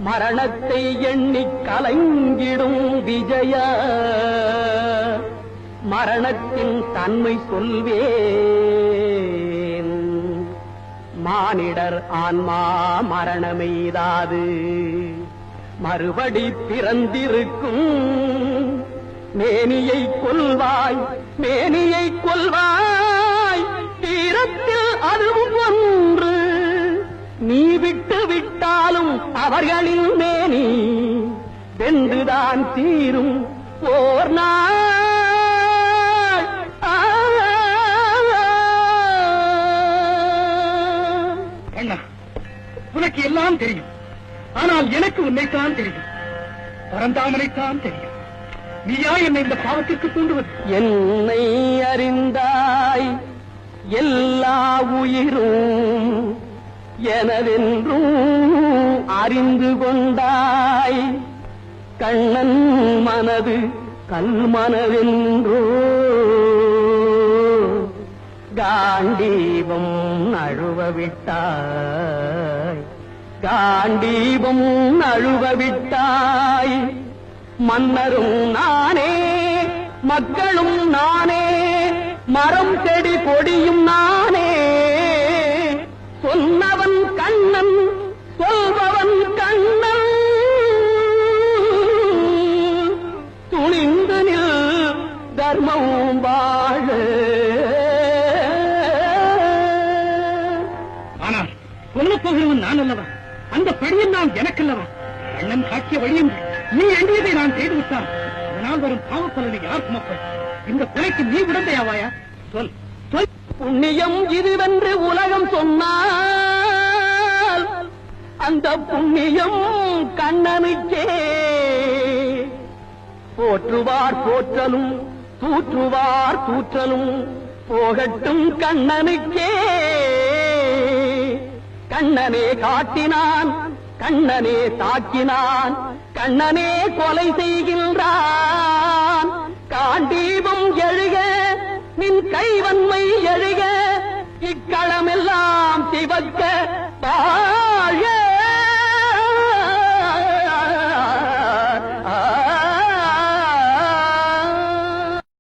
மரணத்தை எண்ணி கலங்கிடும் விஜய மரணத்தின் தன்மை சொல்வேன். மானிடர் ஆன்மா மரணமெய்தாது மறுபடி பிறந்திருக்கும். மேனியை கொல்வாய் மேனியை கொல்வாய் தீரத்தில் அதுவும் ஒன்று. நீ விட்டு விட்டாலும் அவர்களின் மேனி வென்றுதான் தீரும் ஓர் நாள். அண்ணா, உனக்கு எல்லாம் தெரியும், ஆனால் எனக்கு உன்னைத்தான் தெரியும், பரந்தாமனைத்தான் தெரியும். நீயா என்னை இந்த பாவத்திற்கு தூண்டுவது? என்னை அறிந்தாய் எல்லா உயிரும் எனதென்றும் அறிந்து கொண்டாய். கண்ணன் மனது கல்மனதென்றோ காண்டீபம் நழுவவிட்டாய் காண்டீபம் நழுவவிட்டாய். மன்னரும் நானே மக்களும் நானே மரம் செடி கொடியும் நானே. சொன்னவன் கண்ணன் சொல்பவன் கண்ணன். துணிந்து நில் தர்மம் வாழ. ஆனால் சொல்லப் போகிறவன் நான் அல்லவா? அந்த படியும் நான் எனக்கல்லவா? கண்ணன் காட்டிய வழியும் நீ எண்ணியதை நான் செய்து விட்டான். அதனால் வரும் பாவப்பலனை யார் சுமப்பது? இந்த கொலைக்கு நீ விடந்தையாவாயா? சொல் சொல். புண்ணியம் இதுவென்று உலகம் சொன்னால் அந்த புண்ணியம் கண்ணனுக்கே. போற்றுவார் போற்றலும் தூற்றுவார் தூற்றலும் போகட்டும் கண்ணனுக்கே. கண்ணனே காட்டினான் கண்ணனே தாக்கினான் கண்ணனே கொலை செய்கின்றான். காண்டீபம் எழுக நின் கைவன்மை எழுக இக்களமெல்லாம் சிவக்க